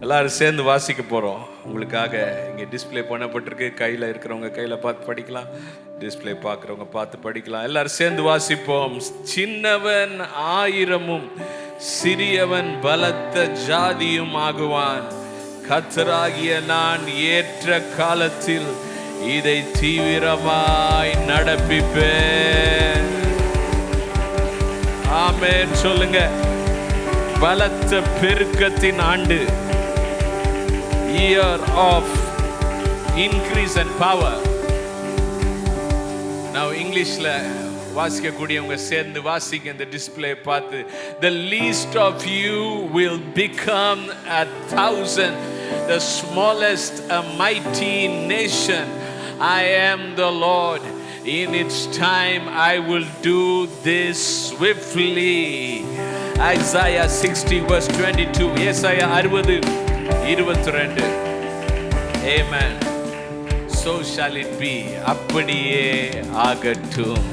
எல்லாரும் சேர்ந்து வாசிக்க போகிறோம். உங்களுக்காக இங்கே டிஸ்பிளே பண்ணப்பட்டிருக்கு. கையில் இருக்கிறவங்க கையில் பார்த்து படிக்கலாம், டிஸ்பிளே பார்க்குறவங்க பார்த்து படிக்கலாம். எல்லாரும் சேர்ந்து வாசிப்போம். சின்னவன் ஆயிரமும் சிறியவன் பலத்த ஜாதியும் ஆகுவான். கர்த்தராகிய நான் ஏற்ற காலத்தில் இதை தீவிரமாய் நடப்பிப்பேன். ஆமென் சொல்லுங்க. பலத்த பெருக்கத்தின் ஆண்டு, year of increase and power. Now Englishல வாசிக்க கூடியவங்க சேர்ந்து வாசிங்க. இந்த டிஸ்பிளே பார்த்து, the least of you will become 1,000, the smallest a mighty nation. I am the Lord, in its time I will do this swiftly. Isaiah 60 verse 22. Isaiah 60:22. Amen. So shall it be. அப்படியே ஆகட்டும்,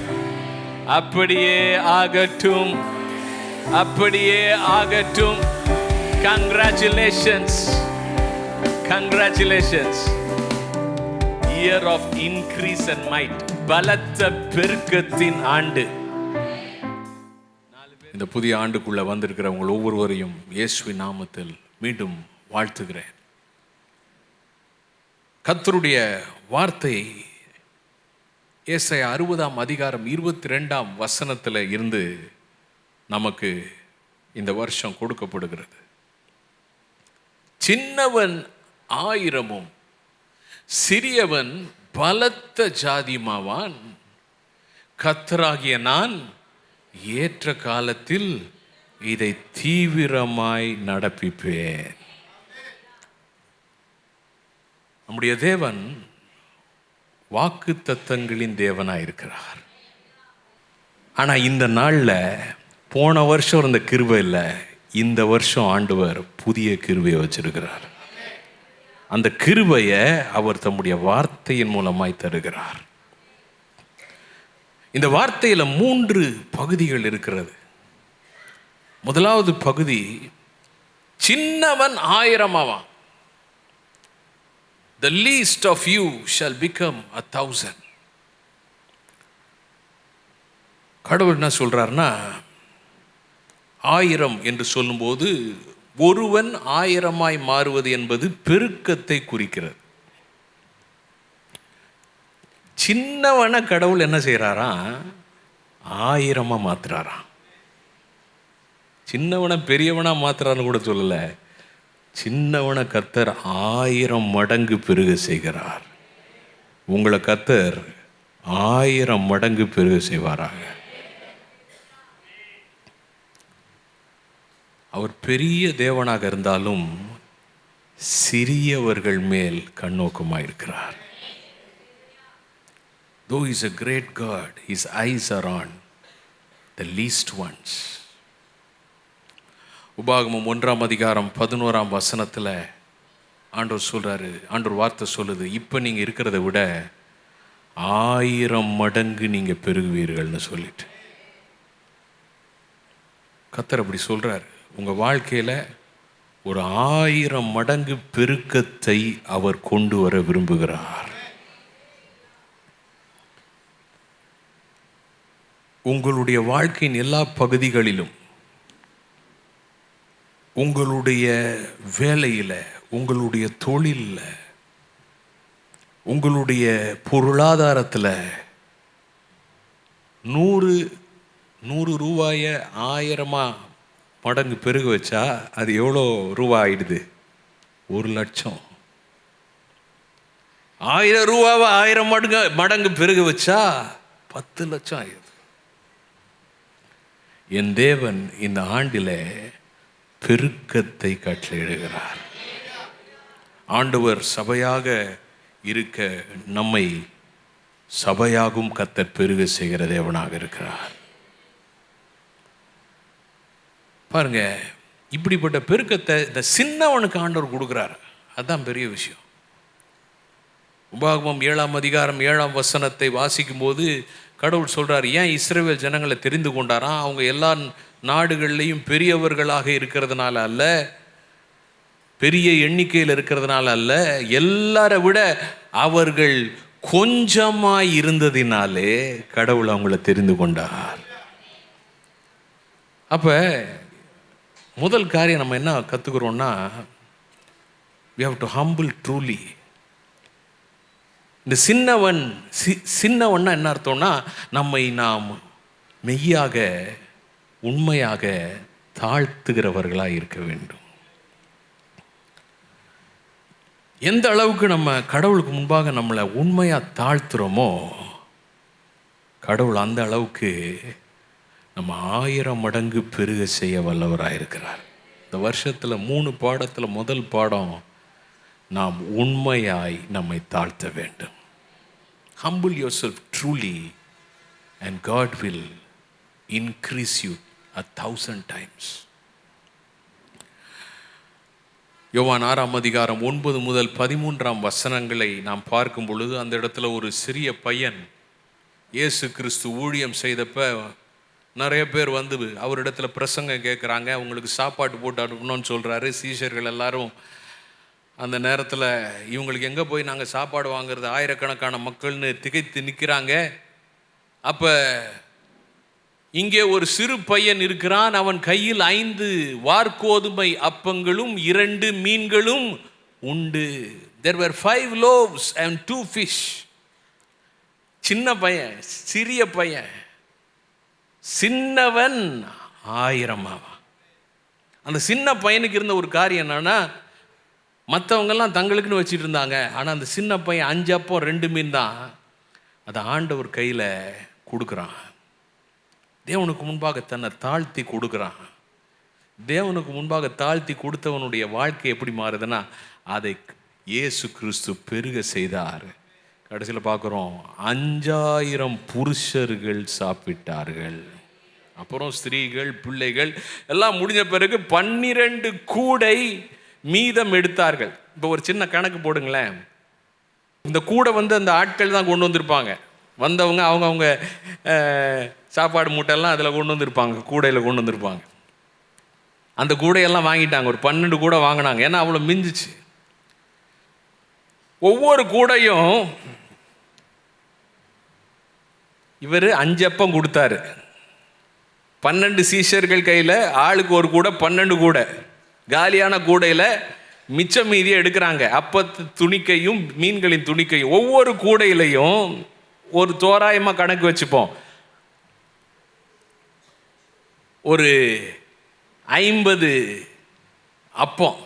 அப்படியே ஆகட்டும், அப்படியே ஆகட்டும். Congratulations, congratulations. Year of increase and might. பலத்த பெருக்கத்தின் ஆண்டு. இந்த புதிய ஆண்டுக்குள்ள வந்திருக்கிறவங்க ஒவ்வொருவரையும் இயேசுவின் நாமத்தில் மீண்டும் வாழ்த்துகிறேன். கர்த்தருடைய வார்த்தை ஏசாயா 60:22 இருந்து நமக்கு இந்த வருஷம் கொடுக்கப்படுகிறது. சின்னவன் ஆயிரமும் சிறியவன் பலத்த ஜாதியுமாவான். கர்த்தராகிய நான் ஏற்ற காலத்தில் இதை தீவிரமாய் நடப்பிப்பேன். நம்முடைய தேவன் வாக்குத்தத்தங்களின் தேவனாயிருக்கிறார். ஆனால் இந்த நாளில் போன வருஷம் இருந்த கிருபை இல்லை, இந்த வருஷம் ஆண்டவர் புதிய கிருபையை வச்சிருக்கிறார். அந்த கிருபையை அவர் தம்முடைய வார்த்தையின் மூலமாய் தருகிறார். இந்த வார்த்தையில் 3 பகுதிகள் இருக்கிறது. முதலாவது பகுதி, சின்னவன் ஆயிரமாவான். The least of you shall become 1,000. கடவுள் என்ன சொல்றாருன்னா, 1000 என்று சொல்லும்போது ஒருவன் 1000 மாறுவது என்பது பெருக்கத்தை குறிக்கிறது. சின்னவனை கடவுள் என்ன செய்கிறாராம்? 1000 மாத்துறாராம். சின்னவனை பெரியவனா மாத்துறான்னு கூட சொல்லலை, சின்னவனை கர்த்தர் 1000 மடங்கு பெருக செய்கிறார். உங்களை கர்த்தர் 1000 மடங்கு பெருக செய்வாராக. அவர் பெரிய தேவனாக இருந்தாலும் சிறியவர்கள் மேல் கண்ணோக்கமாக இருக்கிறார். Though he is a great God, his eyes are on the least ones. உபாகமம் 1:11 ஆண்டவர் சொல்றாரு, ஆண்டவர் வார்த்தை சொல்லுது, இப்போ நீங்கள் இருக்கிறத விட 1000 மடங்கு நீங்கள் பெருகுவீர்கள்னு சொல்லிட்டு கர்த்தர் அப்படி சொல்றாரு. உங்கள் வாழ்க்கையில் ஒரு 1000 மடங்கு பெருக்கத்தை அவர் கொண்டு வர விரும்புகிறார். உங்களுடைய வாழ்க்கையின் எல்லா பகுதிகளிலும், உங்களுடைய வேலையில், உங்களுடைய தொழிலில், உங்களுடைய பொருளாதாரத்தில் 100 ரூபாயை 1000 மடங்கு பெருக வச்சா அது எவ்வளோ ரூபா ஆயிடுது? 1,00,000. 1000 ரூபாவை 1000 மடங்கு பெருக வச்சா 10,00,000 ஆயிடுது. என் தேவன் இந்த ஆண்டிலே பெருக்கத்தை கட்டளையிடுகிறார். ஆண்டவர் சபையாக இருக்க நம்மை சபையாகும் கர்த்தர் பெருக செய்கிற தேவனாக இருக்கிறார். பாருங்க, இப்படிப்பட்ட பெருக்கத்தை இந்த சின்னவனுக்கு ஆண்டவர் கொடுக்குறார். அதுதான் பெரிய விஷயம். உபாகமம் 7:7 வாசிக்கும் போது கடவுள் சொல்றார், ஏன் இஸ்ரவேல் ஜனங்களை தெரிந்து கொண்டாராம்? அவங்க எல்லா நாடுகள்லையும் பெரியவர்களாக இருக்கிறதுனால அல்ல, பெரிய எண்ணிக்கையில் இருக்கிறதுனால அல்ல, எல்லாரை விட அவர்கள் கொஞ்சமாய் இருந்ததினாலே கடவுள் அவங்கள தெரிந்து கொண்டார். அப்ப முதல் காரியம் நம்ம என்ன கத்துக்கிறோம்னா, we have to humble truly. இந்த சின்னவன்னா என்ன அர்த்தம்னா, நம்மை நாம் மெய்யாக உண்மையாக தாழ்த்துகிறவர்களாக இருக்க வேண்டும். எந்த அளவுக்கு நம்ம கடவுளுக்கு முன்பாக நம்மளை உண்மையாக தாழ்த்துறோமோ, கடவுள் அந்த அளவுக்கு நம்ம 1000 மடங்கு பெருக செய்ய வல்லவராக இருக்கிறார். இந்த வருஷத்தில் 3 பாடத்தில் முதல் பாடம், நாம் உண்மையாய் நம்மை தாழ்த்த வேண்டும். Humble yourself truly and God will increase you 1,000 times. யோவான் 6ஆம் அதிகாரம் 9 முதல் 13ஆம் வசனங்களை நாம் பார்க்கும் பொழுது, அந்த இடத்துல ஒரு சிறிய பையன் இயேசு கிறிஸ்து ஊழியம் செய்தப்ப நிறைய பேர் வந்து அவரிடத்துல பிரசங்கம் கேட்குறாங்க. அவங்களுக்கு சாப்பாடு போட்டு அனுப்பணும்னு சொல்கிறாரு. சீஷர்கள் எல்லாரும் அந்த நேரத்தில் இவங்களுக்கு எங்கே போய் நாங்கள் சாப்பாடு வாங்குறது, ஆயிரக்கணக்கான மக்கள்னு திகைத்து நிற்கிறாங்க. அப்போ இங்கே ஒரு சிறு பையன் இருக்கிறான். அவன் கையில் 5 வார்கோதுமை அப்பங்களும் 2 மீன்களும் உண்டு. There were 5 loaves and 2 fish. சின்ன பையன், சிறிய பையன், சின்னவன் 1000. அந்த சின்ன பையனுக்கு இருந்த ஒரு காரியம் என்னன்னா, மற்றவங்கெல்லாம் தங்களுக்குன்னு வச்சுட்டு இருந்தாங்க. ஆனால் அந்த சின்ன பையன் 5 அப்பம் 2 மீன் தான் அதை ஆண்டவர் கையில் கொடுக்குறான். தேவனுக்கு முன்பாக தன்னை தாழ்த்தி கொடுக்குறான். தேவனுக்கு முன்பாக தாழ்த்தி கொடுத்தவனுடைய வாழ்க்கை எப்படி மாறுதுன்னா, அதை இயேசு கிறிஸ்து பெருக செய்தார். கடைசியில் பார்க்குறோம், 5000 புருஷர்கள் சாப்பிட்டார்கள். அப்புறம் ஸ்திரீகள், பிள்ளைகள் எல்லாம் முடிஞ்ச பிறகு 12 கூடை மீதம் எடுத்தார்கள். இப்போ ஒரு சின்ன கணக்கு போடுங்களேன். இந்த கூடை அந்த ஆட்கள் தான் கொண்டு வந்திருப்பாங்க. வந்தவங்க அவங்க சாப்பாடு மூட்டையெல்லாம் அதில் கொண்டு வந்திருப்பாங்க, கூடையில் கொண்டு வந்திருப்பாங்க. அந்த கூடையெல்லாம் வாங்கிட்டாங்க. ஒரு 12 கூடை வாங்கினாங்க. ஏன்னா அவ்வளோ மிஞ்சிச்சு. ஒவ்வொரு கூடையும் இவர் 5 அப்பம் கொடுத்தாரு. 12 சீஷர்கள் கையில் ஆளுக்கு ஒரு கூடை, 12 கூடை. காலியான கூடையில் மிச்ச மீதியை எடுக்கிறாங்க. அப்பத்து துணிக்கையும் மீன்களின் துணிக்கையும். ஒவ்வொரு கூடையிலையும் ஒரு தோராயமாக கணக்கு வச்சுப்போம், ஒரு 50 அப்பம்.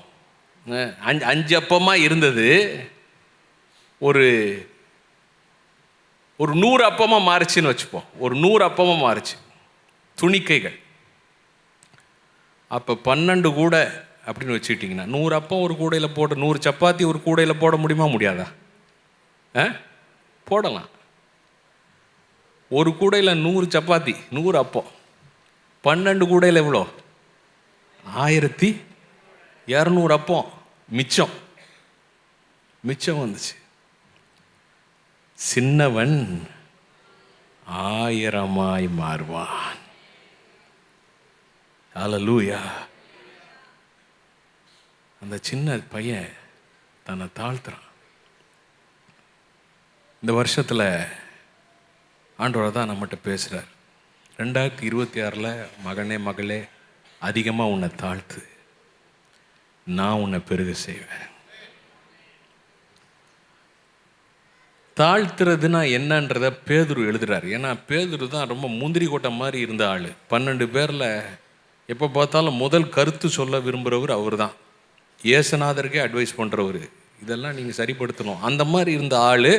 5 அப்பமாக இருந்தது, ஒரு 100 அப்பமாக மாறுச்சுன்னு வச்சுப்போம். ஒரு 100 அப்பமாக மாறுச்சு துணிக்கைகள். அப்போ 12 கூடை அப்படின்னு வச்சுக்கிட்டிங்கன்னா 100 அப்பம் ஒரு கூடையில் போட, 100 சப்பாத்தி ஒரு கூடையில் போட முடியுமா? முடியாதா? போடலாம். ஒரு கூடையில் 100 சப்பாத்தி, 100 அப்பம். 12 கூடையில் எவ்வளோ? 1200 அப்பம் மிச்சம் வந்துச்சு. சின்னவன் 1000 மாறுவான். ஹல்லேலூயா. அந்த சின்ன பையன் தன்னை தாழ்த்துறான். இந்த வருஷத்தில் ஆண்டவர் தான் நம்மகிட்ட பேசுகிறார். 2026 மகனே மகளே, அதிகமாக உன்னை தாழ்த்து, நான் உன்னை பெருக செய்வேன். தாழ்த்துறதுன்னா என்னன்றத பேதுரு எழுதுறாரு. ஏன்னா பேதுரு தான் ரொம்ப முந்திரி கொட்டை மாதிரி இருந்த ஆள். 12 பேரில் எப்போ பார்த்தாலும் முதல் கருத்து சொல்ல விரும்புகிறவர் அவர் தான். இயேசுநாதருக்கே அட்வைஸ் பண்ணுறவர், இதெல்லாம் நீங்கள் சரிப்படுத்தணும். அந்த மாதிரி இருந்த ஆள்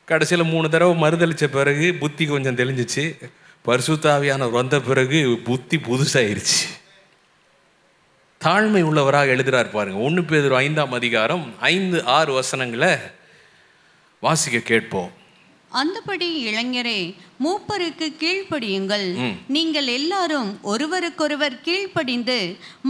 கடைசியில் 3 தடவை மறுதளித்த பிறகு புத்தி கொஞ்சம் தெளிஞ்சிச்சு. பரிசுத்த ஆவியானவர் வந்த பிறகு புத்தி புதுசாயிருச்சு. தாழ்மை உள்ளவராக எழுதுகிறார் பாருங்க. 1 பேதுரு 5ஆம் அதிகாரம் 5-6 வசனங்களை வாசிக்க கேட்போம். அந்தபடி இளைஞரே, மூப்பருக்கு கீழ்ப்படியுங்கள். நீங்கள் எல்லாரும் ஒருவருக்கொருவர் கீழ்ப்படிந்து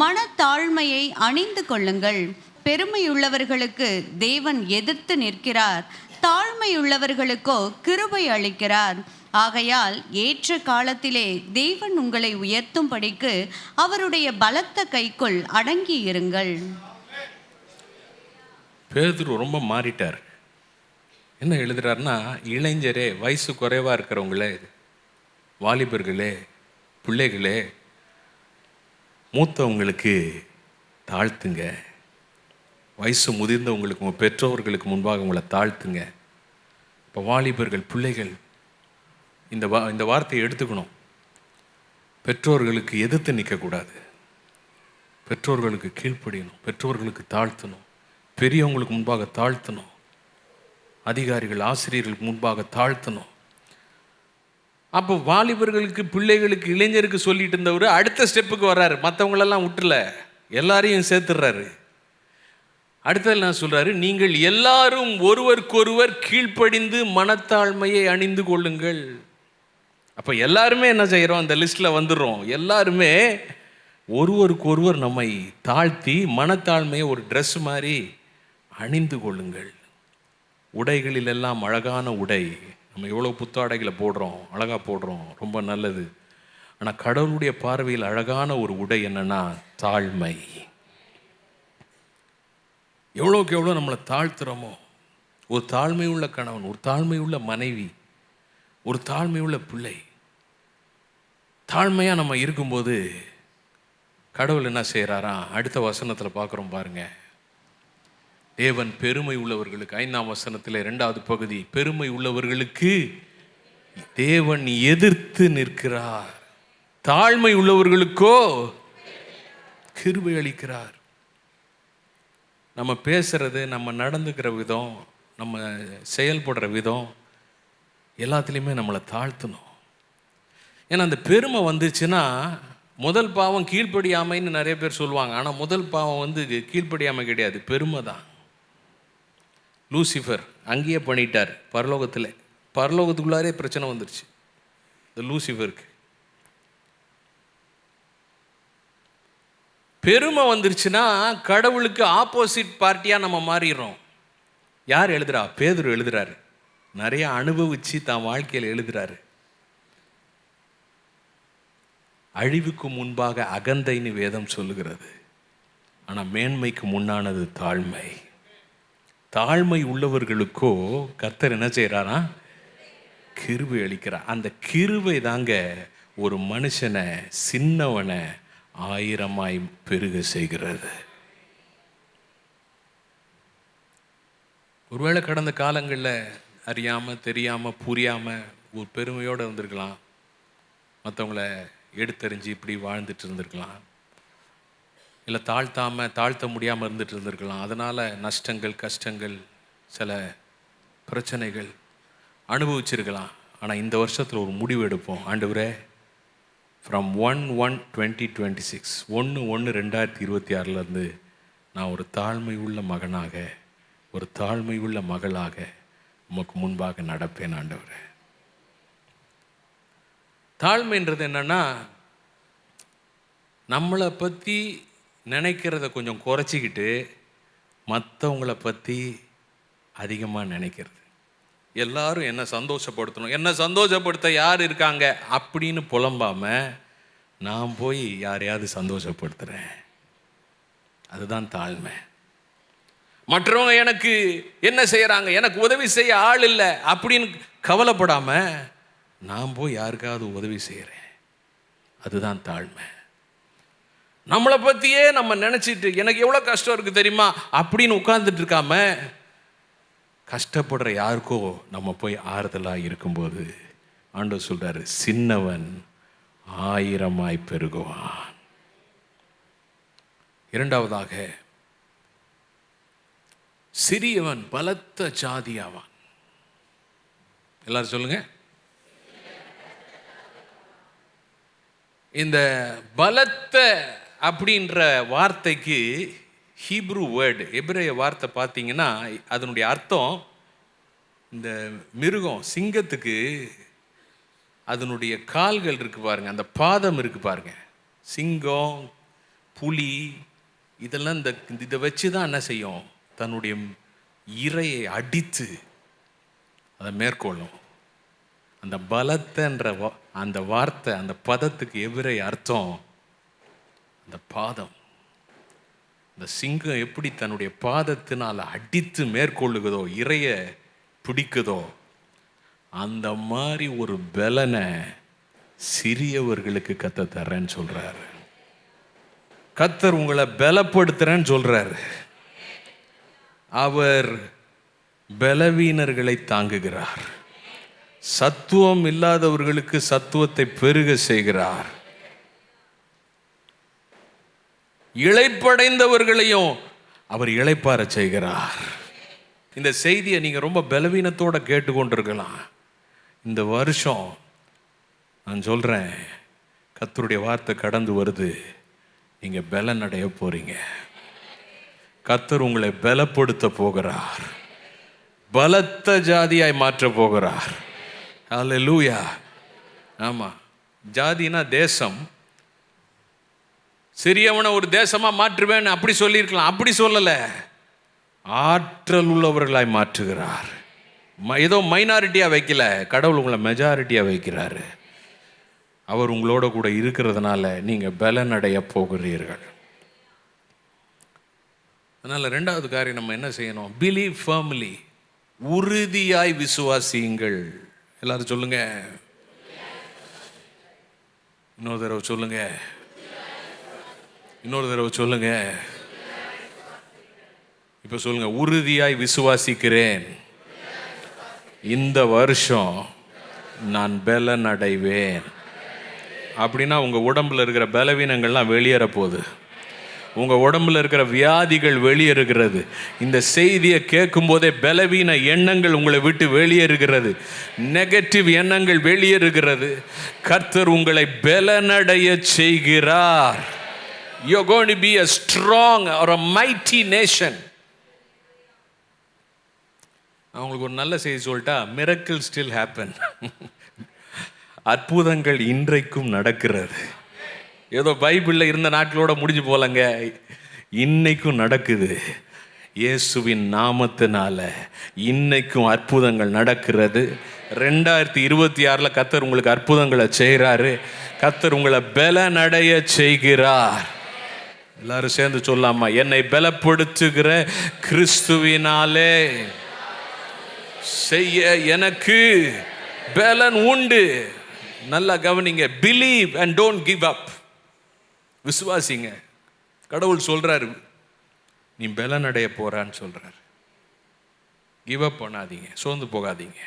மனத்தாழ்மையை அணிந்து கொள்ளுங்கள். பெருமையுள்ளவர்களுக்கு தேவன் எதிர்த்து நிற்கிறார், தாழ்மையுள்ளவர்களுக்கோ கிருபை அளிக்கிறார். ஆகையால் ஏற்ற காலத்திலே தேவன் உங்களை உயர்த்தும்படிக்கு அவருடைய பலத்த கைக்குள் அடங்கி இருங்கள். பேதுரு ரொம்ப மாறிட்டார். என்ன எழுதுறாருன்னா, இளைஞரே, வயசு குறைவாக இருக்கிறவங்களே, வாலிபர்களே, பிள்ளைகளே, மூத்தவங்களுக்கு தாழ்த்துங்க. வயசு முதிர்ந்தவங்களுக்கு, உங்கள் பெற்றோர்களுக்கு முன்பாக உங்களை தாழ்த்துங்க. இப்போ வாலிபர்கள், பிள்ளைகள் இந்த வார்த்தையை எடுத்துக்கணும். பெற்றோர்களுக்கு எதிர்த்து நிற்கக்கூடாது. பெற்றோர்களுக்கு கீழ்ப்படியணும், பெற்றோர்களுக்கு தாழ்த்தணும், பெரியவங்களுக்கு முன்பாக தாழ்த்தணும், அதிகாரிகள் ஆசிரியர்களுக்கு முன்பாக தாழ்த்தணும். அப்போ வாலிபர்களுக்கு, பிள்ளைகளுக்கு, இளைஞருக்கு சொல்லிட்டு இருந்தவர் அடுத்த ஸ்டெப்புக்கு வர்றாரு. மற்றவங்களெல்லாம் விட்டுல, எல்லாரையும் சேர்த்துடுறாரு. அடுத்தது நான் சொல்றாரு, நீங்கள் எல்லாரும் ஒருவருக்கொருவர் கீழ்ப்படிந்து மனத்தாழ்மையை அணிந்து கொள்ளுங்கள். அப்போ எல்லாருமே என்ன செய்கிறோம்? அந்த லிஸ்ட்டில் வந்துடுறோம். எல்லாருமே ஒருவருக்கொருவர் நம்மை தாழ்த்தி மனத்தாழ்மையை ஒரு ட்ரெஸ் மாதிரி அணிந்து கொள்ளுங்கள். உடைகளில் எல்லாம் அழகான உடை. நம்ம எவ்வளோ புத்தாடைகளை போடுறோம், அழகாக போடுறோம், ரொம்ப நல்லது. ஆனால் கடவுளுடைய பார்வையில் அழகான ஒரு உடை என்னன்னா தாழ்மை. எவ்வளோக்கு எவ்வளோ நம்மளை தாழ்த்துறோமோ, ஒரு தாழ்மை உள்ள கணவன், ஒரு தாழ்மை உள்ள மனைவி, ஒரு தாழ்மை உள்ள பிள்ளை, தாழ்மையாக நம்ம இருக்கும்போது கடவுள் என்ன செய்கிறாரா? அடுத்த வசனத்தில் பார்க்குறோம் பாருங்க. தேவன் பெருமை உள்ளவர்களுக்கு, 5ஆம் வசனத்தில் 2வது பகுதி, பெருமை உள்ளவர்களுக்கு தேவன் எதிர்த்து நிற்கிறார், தாழ்மை உள்ளவர்களுக்கோ கிருபை அளிக்கிறார். நம்ம பேசுறது, நம்ம நடந்துக்கிற விதம், நம்ம செயல்படுற விதம் எல்லாத்துலேயுமே நம்மளை தாழ்த்தணும். ஏன்னா அந்த பெருமை வந்துச்சுன்னா, முதல் பாவம் கீழ்ப்படியாமைன்னு நிறைய பேர் சொல்லுவாங்க. ஆனால் முதல் பாவம் வந்து கீழ்ப்படியாமை கிடையாது, பெருமை தான். லூசிஃபர் அங்கேயே பண்ணிட்டார் பரலோகத்தில். பரலோகத்துக்குள்ளாரே பிரச்சனை வந்துருச்சு இந்த லூசிஃபருக்கு. பெருமை வந்துருச்சுன்னா கடவுளுக்கு ஆப்போசிட் பார்ட்டியாக நம்ம மாறிடுறோம். யார் எழுதுறா? பேதுரு எழுதுறாரு. நிறைய அனுபவிச்சு தான் வாழ்க்கையில் எழுதுறாரு. அழிவுக்கு முன்பாக அகந்தைன்னு வேதம் சொல்லுகிறது. ஆனால் மேன்மைக்கு முன்னானது தாழ்மை. தாழ்மை உள்ளவர்களுக்கோ கர்த்தர் என்ன செய்கிறாரா? கிருபை அளிக்கிறார். அந்த கிருபை தாங்க ஒரு மனுஷனை, சின்னவனை 1000ஆய் பெருக செய்கிறது. ஒருவேளை கடந்த காலங்களில் அறியாமல், தெரியாமல், புரியாமல் ஒரு பெருமையோடு இருந்திருக்கலாம். மற்றவங்கள எடுத்தறிஞ்சு இப்படி வாழ்ந்துட்டு இருந்திருக்கலாம். இல்லை தாழ்த்த முடியாமல் இருந்துட்டு இருந்திருக்கலாம். அதனால் நஷ்டங்கள், கஷ்டங்கள், சில பிரச்சனைகள் அனுபவிச்சிருக்கலாம். ஆனால் இந்த வருஷத்தில் ஒரு முடிவு எடுப்போம். ஆண்டவரே, ஃப்ரம் 1/1/2026 1/1/2026 நான் ஒரு தாழ்மை உள்ள மகனாக, ஒரு தாழ்மை உள்ள மகளாக உமக்கு முன்பாக நடப்பேன். ஆண்டவரே, தாழ்மைன்றது என்னன்னா, நம்மளை பற்றி நினைக்கிறத கொஞ்சம் குறைச்சிக்கிட்டு மற்றவங்கள பற்றி அதிகமாக நினைக்கிறது. எல்லாரும் என்ன சந்தோஷப்படுத்தணும், என்ன சந்தோஷப்படுத்த யார் இருக்காங்க அப்படின்னு புலம்பாமல் நான் போய் யாரையாவது சந்தோஷப்படுத்துகிறேன். அதுதான் தாழ்மை. மற்றவங்க எனக்கு என்ன செய்கிறாங்க, எனக்கு உதவி செய்ய ஆள் இல்லை அப்படின்னு கவலைப்படாமல் நான் போய் யாருக்காவது உதவி செய்கிறேன். அதுதான் தாழ்மை. நம்மளை பற்றியே நம்ம நினச்சிட்டு எனக்கு எவ்வளோ கஷ்டம் இருக்குது தெரியுமா அப்படின்னு உட்கார்ந்துட்டு இருக்காம, கஷ்டப்படுற யாருக்கோ நம்ம போய் ஆறுதலாக இருக்கும்போது ஆண்டவர் சொல்கிறாரு, சின்னவன் 1000ஆய் பெருகுவான். இரண்டாவதாக, சிறியவன் பலத்த ஜாதியாவான். எல்லாரும் சொல்லுங்க. இந்த பலத்த அப்படின்ற வார்த்தைக்கு ஹீப்ரு வேர்டு, எபிரேய வார்த்தை பார்த்தீங்கன்னா அதனுடைய அர்த்தம், இந்த மிருகம், சிங்கத்துக்கு அதனுடைய கால்கள் இருக்கு பாருங்க, அந்த பாதம் இருக்கு பாருங்க. சிங்கம், புலி இதெல்லாம் இதை வச்சு தான் என்ன செய்யும், தன்னுடைய இரையை அடித்து அதை மேற்கொள்ளும். அந்த பலத்தன்ற அந்த வார்த்தை, அந்த பதத்துக்கு எபிரேய அர்த்தம் அந்த பாதம். இந்த சிங்கம் எப்படி தன்னுடைய பாதத்தினால் அடித்து மேற்கொள்ளுகிறதோ, இறைய பிடிக்குதோ, அந்த மாதிரி ஒரு பலனை சிறியவர்களுக்கு கத்த தர்றேன்னு சொல்றாரு. கத்தர் உங்களை பலப்படுத்துறேன்னு சொல்றாரு. அவர் பலவீனர்களை தாங்குகிறார். சத்துவம் இல்லாதவர்களுக்கு சத்துவத்தை பெருக செய்கிறார். இளைப்படைந்தவர்களையும் அவர் இளைப்பாற செய்கிறார். இந்த செய்தியை நீங்க ரொம்ப பலவீனத்தோட கேட்டுக்கொண்டிருக்கலாம். இந்த வருஷம் நான் சொல்றேன், கர்த்தருடைய வார்த்தை கடந்து வருது, நீங்க பலன் அடைய போறீங்க. கர்த்தர் உங்களை பலப்படுத்த போகிறார். பலத்த ஜாதியாய் மாற்ற போகிறார். அல்லேலூயா. ஆமா, ஜாதினா தேசம். சிறியவனை ஒரு தேசமா மாற்றுவேன் அப்படி சொல்லியிருக்கலாம். அப்படி சொல்லல, ஆற்றல் உள்ளவர்களாய் மாற்றுகிறார். ஏதோ மைனாரிட்டியா வைக்கல, கடவுள் உங்களை மெஜாரிட்டியா வைக்கிறாரு. அவர் உங்களோட கூட இருக்கிறதுனால நீங்க பலன் அடைய போகிறீர்கள். அதனால ரெண்டாவது காரியம் நம்ம என்ன செய்யணும்? Believe firmly. உறுதியாய் விசுவாசியுங்கள். எல்லாரும் சொல்லுங்க, இன்னொரு தடவை சொல்லுங்க, இன்னொரு தடவை சொல்லுங்க. இப்ப சொல்லுங்க, உறுதியாய் விசுவாசிக்கிறேன், இந்த வருஷம் நான் பலன் அடைவேன். அப்படின்னா உங்க உடம்புல இருக்கிற பலவீனங்கள்லாம் வெளியேற போகுது. உங்க உடம்புல இருக்கிற வியாதிகள் வெளியேறுகிறது. இந்த செய்தியை கேட்கும் போதே பலவீன எண்ணங்கள் உங்களை விட்டு வெளியேறுகிறது. நெகட்டிவ் எண்ணங்கள் வெளியேறுகிறது. கர்த்தர் உங்களை பலனடைய செய்கிறார். You're going to be a strong or a mighty nation. அவங்களுக்கு ஒரு நல்ல செய்தி சொல்லிட்டா, miracle still happen. அற்புதங்கள் இன்றைக்கும் நடக்கிறது. ஏதோ பைபிளில் இருந்த நாட்களோட முடிஞ்சு போலங்க, இன்னைக்கும் நடக்குது. இயேசுவின் நாமத்தினால இன்னைக்கும் அற்புதங்கள் நடக்கிறது. 2026 கர்த்தர் உங்களுக்கு அற்புதங்களை செய்கிறாரு. கர்த்தர் உங்களை பலனடைய செய்கிறார். எல்லாரும் சேர்ந்து சொல்லாமா? என்னை பலப்படுத்துகிற கிறிஸ்துவினாலே செய்ய எனக்கு பலன் உண்டு. நல்லா கவனிங்க. Believe and don't give up. விசுவாசிங்க. கடவுள் சொல்றாரு, நீ பலன் அடைய போறான்னு சொல்றாரு. கிவ் அப் பண்ணாதீங்க, சோர்ந்து போகாதீங்க,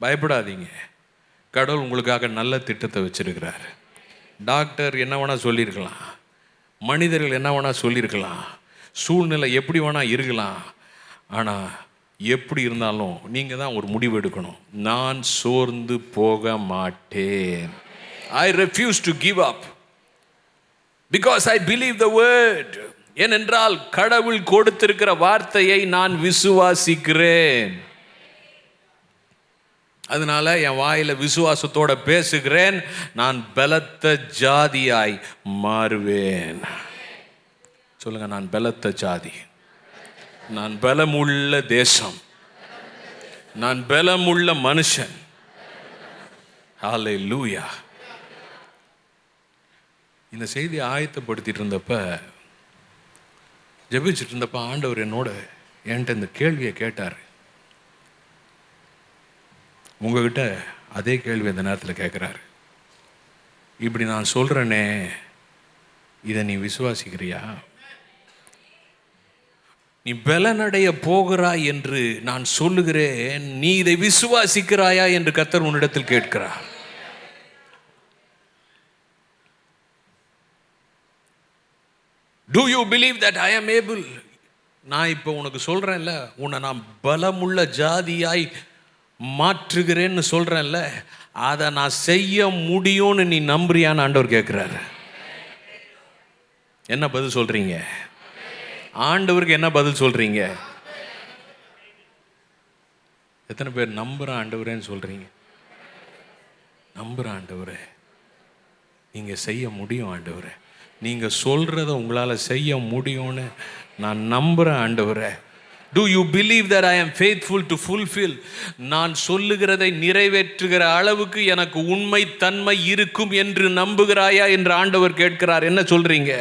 பயப்படாதீங்க. கடவுள் உங்களுக்காக நல்ல திட்டத்தை வச்சிருக்கிறார். டாக்டர் என்ன வேணா சொல்லியிருக்கலாம், மனிதர்கள் என்ன வேணா சொல்லியிருக்கலாம், சூழ்நிலை எப்படி வேணா இருக்கலாம். ஆனால் எப்படி இருந்தாலும் நீங்கள் தான் ஒரு முடிவு எடுக்கணும். நான் சோர்ந்து போக மாட்டேன். I refuse to give up because I believe the word. ஏனென்றால் கடவுள் கொடுத்திருக்கிற வார்த்தையை நான் விசுவாசிக்கிறேன். அதனால என் வாயில விசுவாசத்தோட பேசுகிறேன். நான் பலத்த ஜாதியாய் மாறுவேன். சொல்லுங்க, நான் பலத்த ஜாதி, நான் பலமுள்ள தேசம், நான் பலமுள்ள மனுஷன். ஹல்லேலூயா. இந்த செய்தியை ஆயத்தப்படுத்திட்டு இருந்தப்ப, ஜெபிச்சுட்டு இருந்தப்ப, ஆண்டவர் என்கிட்ட இந்த கேள்வியை கேட்டார். உங்ககிட்ட அதே கேள்வி இந்த நேரத்தில் கேட்குறாரு. இப்படி நான் சொல்றேனே, இதை நீ விசுவாசிக்கிறியா? நீ பலனடைய போகிறாய் என்று நான் சொல்லுகிறேன், நீ இதை விசுவாசிக்கிறாயா என்று கர்த்தர் உன்னிடத்தில் கேட்கிறார். Do you believe that I am able? நான் இப்போ உனக்கு சொல்றேன்ல, உன்னை நான் பலமுள்ள ஜாதியாய் மாற்றுகிறேன்னு சொல்றேன்ல, அதை நான் செய்ய முடியும்னு நீ நம்புறியான்னு ஆண்டவர் கேட்கிறாரு. என்ன பதில் சொல்றீங்க? ஆண்டவருக்கு என்ன பதில் சொல்றீங்க? எத்தனை பேர் நம்புற ஆண்டவரேன்னு சொல்றீங்க? நம்புற ஆண்டவரே, நீங்க செய்ய முடியும் ஆண்டவரே, நீங்க சொல்றத உங்களால செய்ய முடியும்னு நான் நம்புறேன் ஆண்டவரே. Do you believe that I am faithful to fulfill? நான் சொல்லுகிறதை நிறைவேற்றுகிற அளவுக்கு எனக்கு உண்மை தன்மை இருக்கும் என்று நம்புகிறாயா என்று ஆண்டவர் கேட்கிறார். என்ன சொல்றீங்க?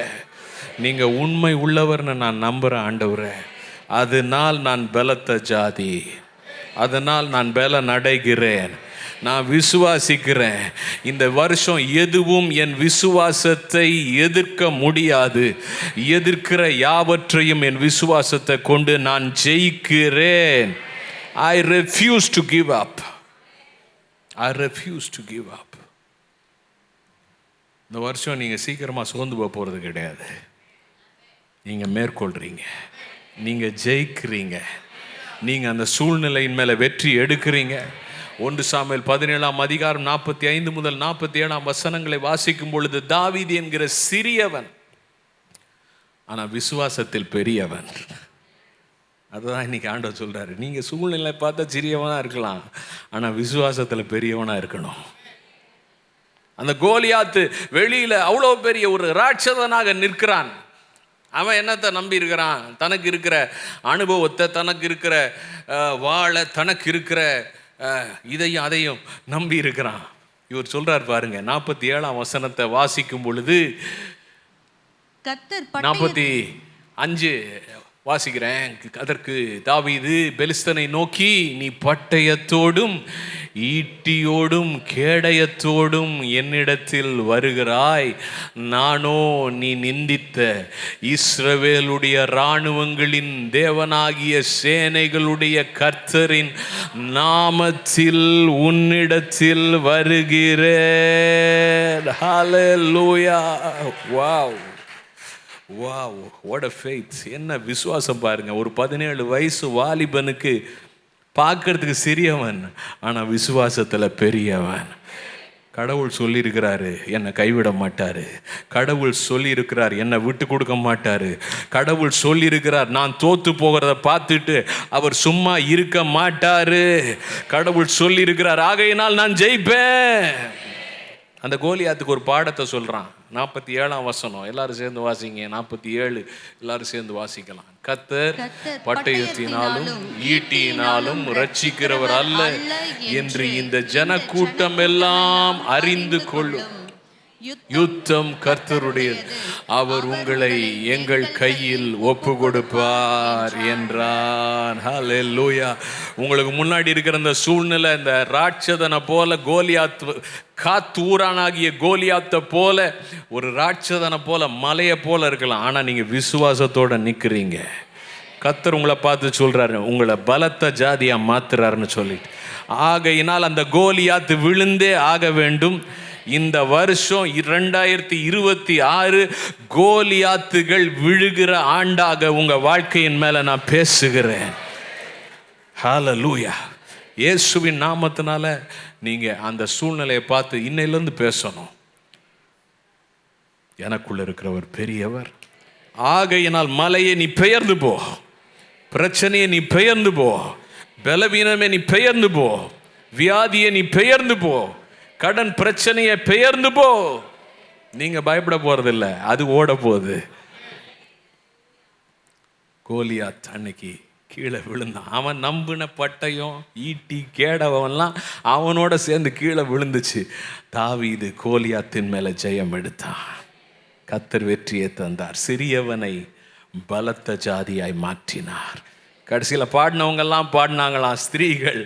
நீங்கள் உண்மை உள்ளவர்னு நான் நம்புகிறேன் ஆண்டவரே. அதனால் நான் பலத்த ஜாதி, அதனால் நான் பலன் அடைகிறேன், நான் விசுவாசிக்கிறேன். இந்த வருஷம் எதுவும் என் விசுவாசத்தை எதிர்க்க முடியாது. எதிர்க்கிற யாவற்றையும் என் விசுவாசத்தை கொண்டு நான் ஜெயிக்கிறேன். I refuse to give up. I refuse to give up. இந்த வருஷம் நீங்கள் சீக்கிரமாக சோர்ந்து போகிறது கிடையாது. நீங்கள் மேற்கொள்கிறீங்க, நீங்கள் ஜெயிக்கிறீங்க, நீங்கள் அந்த சூழ்நிலையின் மேலே வெற்றி எடுக்கிறீங்க. 1 சாமுவேல் 17ஆம் அதிகாரம் 45 முதல் 47ஆம் வசனங்களை வாசிக்கும் பொழுது, தாவீது என்கிற சிறியவன் ஆனால் விசுவாசத்தில் பெரியவன். அதுதான் இன்னைக்கு ஆண்டவர் சொல்றாரு, நீங்க சூழ்நிலை பார்த்தா சிறியவனா இருக்கலாம், ஆனா விசுவாசத்துல பெரியவனா இருக்கணும். அந்த கோலியாத்து வெளியில அவ்வளோ பெரிய ஒரு ராட்சதனாக நிற்கிறான். அவன் என்னத்தை நம்பி இருக்கிறான்? தனக்கு இருக்கிற அனுபவத்தை, தனக்கு இருக்கிற வாழை, தனக்கு இருக்கிற இதையும் அதையும் நம்பி இருக்கிறான். இவர் சொல்றார் பாருங்க, 47ஆம் வசனத்தை வாசிக்கும் பொழுது, 45 வாசிக்கிறேன். அதற்கு தாவீது பெலிஸ்தனை நோக்கி, நீ பட்டயத்தோடும் ஈட்டியோடும் கேடயத்தோடும் என்னிடத்தில் வருகிறாய், நானோ நீ நிந்தித்த இஸ்ரவேலுடைய இராணுவங்களின் தேவனாகிய சேனைகளுடைய கர்த்தரின் நாமத்தில் உன்னிடத்தில் வருகிறேன். Hallelujah. Wow wow, what a faith. என்ன விசுவாசம் பாருங்க. ஒரு 17 வயசு வாலிபனுக்கு பார்க்கறதுக்கு சிறியவன், ஆனால் விசுவாசத்தில் பெரியவன். கடவுள் சொல்லியிருக்கிறாரு என்னை கைவிட மாட்டாரு. கடவுள் சொல்லியிருக்கிறார் என்னை விட்டு கொடுக்க மாட்டாரு. கடவுள் சொல்லியிருக்கிறார் நான் தோத்து போகிறத பார்த்துட்டு அவர் சும்மா இருக்க மாட்டாரு. கடவுள் சொல்லியிருக்கிறார், ஆகையினால் நான் ஜெயிப்பேன். அந்த கோலியாத்துக்கு ஒரு பாடத்தை சொல்கிறான். 47ஆம் வசனம் எல்லாரும் சேர்ந்து வாசிங்க. 47 எல்லாரும் சேர்ந்து வாசிக்கலாம். கர்த்தர் பட்டயத்தினாலும் ஈட்டியினாலும் ரட்சிக்கிறவர் அல்ல என்று இந்த ஜனக்கூட்டம் எல்லாம் அறிந்து கொள்ளும். யுத்தம் கர்த்தருடையது, அவர் உங்களை எங்கள் கையில் ஒப்பு கொடுப்பார் என்றான். ஹல்லேலூயா. உங்களுக்கு முன்னாடி இருக்கிற இந்த சூழ்நிலை, இந்த ராட்சதனை போல கோலியாத், காத்தூரானாகிய கோலியாத்தை போல, ஒரு ராட்சதனை போல, மலையை போல இருக்கலாம். ஆனால் நீங்கள் விசுவாசத்தோடு நிற்கிறீங்க. கர்த்தர் உங்களை பார்த்து சொல்கிறாரு, உங்களை பலத்த ஜாதியாக மாத்துறாருன்னு சொல்லிட்டு. ஆகையினால் அந்த கோலியாத்து விழுந்தே ஆக வேண்டும். இந்த வருஷம் 2026 கோலியாத்துகள் விழுகிற ஆண்டாக உங்க வாழ்க்கையின் மேல நான் பேசுகிறேன். ஹல்லேலூயா. இயேசுவின் நாமத்தினால நீங்க அந்த சூழ்நிலையை பார்த்து இன்னையிலிருந்து பேசணும், எனக்குள்ள இருக்கிறவர் பெரியவர். ஆகையினால் மலையை நீ பெயர்ந்து போ, பிரச்சனையை நீ பெயர்ந்து போ, பலவீனமே நீ பெயர்ந்து போ, வியாதியை நீ பெயர்ந்து போ, கடன் பிரச்சனையை பெயர்ந்து போ. நீங்க பயப்பட போறதில்லை, அது ஓட போகுது. கோலியாத் அன்னைக்கு கீழே விழுந்தான். அவன் நம்பின பட்டயம், ஈட்டி, கேடவன்லாம் அவனோட சேர்ந்து கீழே விழுந்துச்சு. தாவீது கோலியாத்தின் மேல ஜெயம் எடுத்தான். கர்த்தர் வெற்றியை தந்தார். சிறியவனை பலத்த ஜாதியாய் மாற்றினார். கடைசியில் பாடினவங்கெல்லாம் பாடினாங்களாம் ஸ்திரீகள்.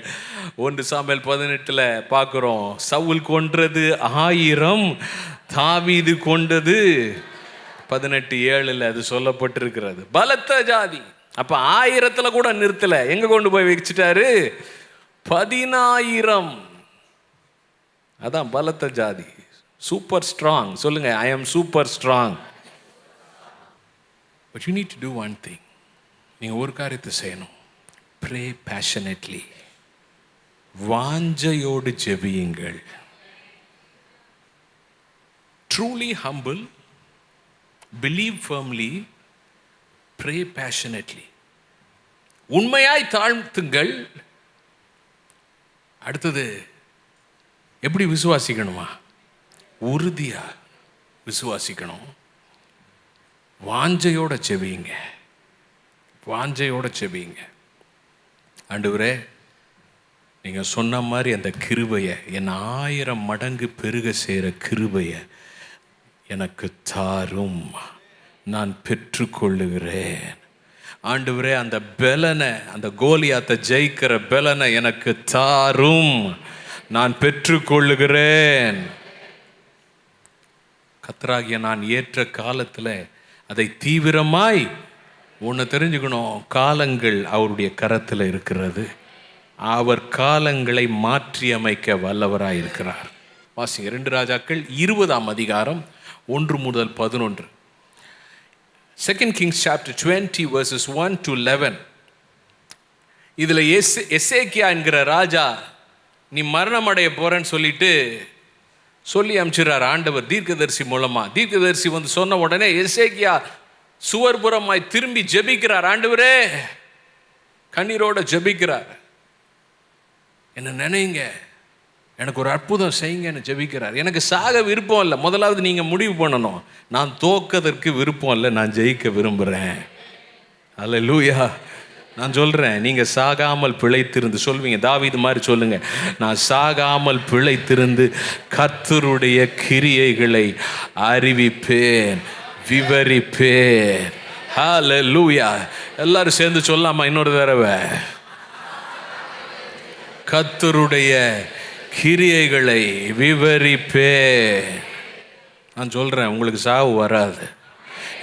1 சாமுவேல் 18 பார்க்குறோம், சவுல் கொன்றது 1000, தாவீது கொண்டது 18:7 அது சொல்லப்பட்டிருக்கிறது. பலத்த ஜாதி. அப்போ 1000 கூட நிறுத்தல, எங்க கொண்டு போய் வச்சுட்டாரு? 10000. அதான் பலத்த ஜாதி. Super strong. சொல்லுங்க, I am super strong. But you need to do one thing. நீங்கள் ஒரு காரியத்தை செய்யணும். Pray passionately. வாஞ்சையோடு ஜெபியுங்கள். Truly humble, believe firmly, pray passionately. உண்மையாய் தாழ்த்துங்கள். அடுத்தது எப்படி விசுவாசிக்கணுமா? உறுதியா விசுவாசிக்கணும். வாஞ்சையோட ஜெபியுங்க, வாஞ்சையோட செபியுங்க. ஆண்டவரே, நீங்கள் சொன்ன மாதிரி அந்த கிருபையை, என் 1000 மடங்கு பெருக செய்கிற கிருபையை எனக்கு தாரும். நான் பெற்றுக்கொள்ளுகிறேன். ஆண்டவரே, அந்த பெலனை, அந்த கோலியாத்தை ஜெயிக்கிற பெலனை எனக்கு தாரும், நான் பெற்றுக்கொள்ளுகிறேன். கர்த்தராகிய நான் ஏற்ற காலத்தில் அதை தீவிரமாய் ஒன்று தெரிஞ்சுக்கணும், காலங்கள் அவருடைய கரத்தில் இருக்கிறது. அவர் காலங்களை மாற்றி அமைக்க வல்லவராய் இருக்கிறார். வாசிங்க 2 ராஜாக்கள் 20ஆம் அதிகாரம் 1 முதல் 11. 2 Kings chapter 20 verses 1 to 11. இதில் எசேக்கியா என்கிற ராஜா நீ மரணம் அடைய போறேன்னு சொல்லி அனுப்பிச்சிடுறார் ஆண்டவர் தீர்க்கதரிசி மூலமா. தீர்க்கதரிசி வந்து சொன்ன உடனே எசேக்கியா சுவர்புறமாய் திரும்பி ஜெபிக்கிறார். ஆண்டவரே, கண்ணீரோட ஜெபிக்கிறார். என்ன நினைங்க, எனக்கு ஒரு அற்புதம் செய்யுங்கன்னு ஜெபிக்கிறார். எனக்கு சாக விருப்பம் இல்லை. முதலாவது நீங்கள் முடிவு பண்ணணும், நான் தோக்கதற்கு விருப்பம் இல்லை, நான் ஜெயிக்க விரும்புகிறேன். அல்லேலூயா. நான் சொல்கிறேன், நீங்கள் சாகாமல் பிழைத்திருந்து சொல்வீங்க, தாவீது மாதிரி சொல்லுங்க, நான் சாகாமல் பிழைத்திருந்து கர்த்தருடைய கிரியைகளை அறிவிப்பேன், விவரிப்பேன். ஹல்லேலூயா. எல்லாரும் சேர்ந்து சொல்லாமா இன்னொரு தடவை? கர்த்தருடைய கிரியைகளை விவரிப்பேன். நான் சொல்கிறேன், உங்களுக்கு சாவு வராது.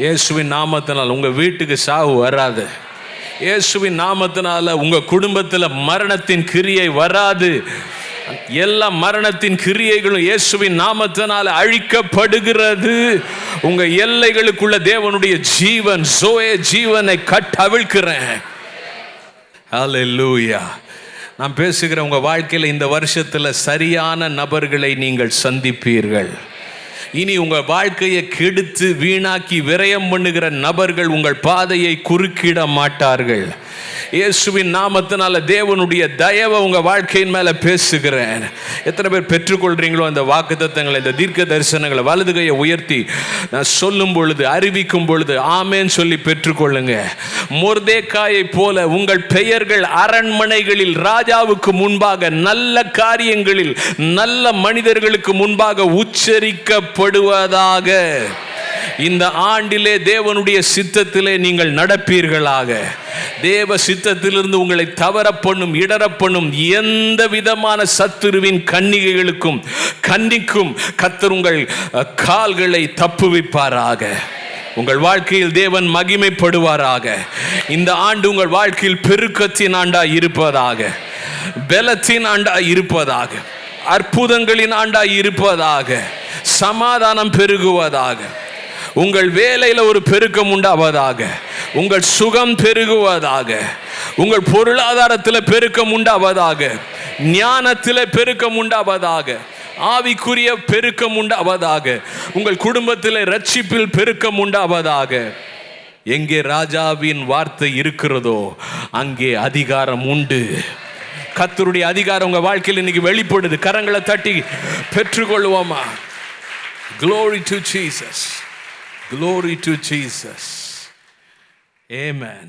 இயேசுவின் நாமத்தினால் உங்கள் வீட்டுக்கு சாவு வராது. இயேசுவின் நாமத்தினால உங்கள் குடும்பத்தில் மரணத்தின் கிரியை வராது. எல்லா மரணத்தின் கிரியைகளும் இயேசுவின் நாமத்தினால அழிக்கப்படுகிறது. உங்க எல்லைகளுக்குள்ள தேவனுடைய ஜீவன், சோயே ஜீவனை கட்டவிழ்க்கிறேன். ஹல்லேலூயா. நான் பேசுகிற உங்க வாழ்க்கையில் இந்த வருஷத்தில் சரியான நபர்களை நீங்கள் சந்திப்பீர்கள். இனி உங்கள் வாழ்க்கையை கெடுத்து வீணாக்கி விரயம் பண்ணுகிற நபர்கள் உங்கள் பாதையை குறுக்கிட மாட்டார்கள். இயேசுவின் நாமத்தினால தேவனுடைய தயவை உங்கள் வாழ்க்கையின் மேலே பேசுகிறேன். எத்தனை பேர் பெற்றுக்கொள்கிறீங்களோ அந்த வாக்குத்தத்தங்களை, இந்த தீர்க்க தரிசனங்களை வலது கையை உயர்த்தி நான் சொல்லும் பொழுது, அறிவிக்கும் பொழுது ஆமேன் சொல்லி பெற்றுக்கொள்ளுங்க. மொர்தேக்காயை போல உங்கள் பெயர்கள் அரண்மனைகளில் ராஜாவுக்கு முன்பாக, நல்ல காரியங்களில் நல்ல மனிதர்களுக்கு முன்பாக உச்சரிக்கப்படுவதாக. இந்த ஆண்டிலே தேவனுடைய சித்தத்திலே நீங்கள் நடப்பீர்களாக. தேவ சித்தத்திலிருந்து உங்களை தவற பண்ணும், இடர பண்ணும் எந்த விதமான சத்துருவின் கன்னிகைகளுக்கும் கன்னிக்கும் கர்த்தர் உங்கள் கால்களை தப்புவிப்பாராக. உங்கள் வாழ்க்கையில் தேவன் மகிமைப்படுவாராக. இந்த ஆண்டு உங்கள் வாழ்க்கையில் பெருக்கத்தின் ஆண்டாய் இருப்பதாக, பலத்தின் ஆண்டாய் இருப்பதாக, அற்புதங்களின் ஆண்டாய் இருப்பதாக, சமாதானம் பெருகுவதாக, உங்கள் வேலையில் ஒரு பெருக்கம் உண்டாவதாக, உங்கள் சுகம் பெருகுவதாக, உங்கள் பொருளாதாரத்தில் பெருக்கம் உண்டாவதாக, ஞானத்தில் பெருக்கம் உண்டாவதாக, ஆவிக்குரிய பெருக்கம் உண்டாவதாக, உங்கள் குடும்பத்தில் ரட்சிப்பில் பெருக்கம் உண்டாவதாக. எங்கே ராஜாவின் வார்த்தை இருக்கிறதோ அங்கே அதிகாரம் உண்டு. கர்த்தருடைய அதிகாரம் உங்கள் வாழ்க்கையில் இன்னைக்கு வெளிப்படுது. கரங்களை தட்டி பெற்றுக்கொள்வோமா? Glory to Jesus. Glory to Jesus. Amen.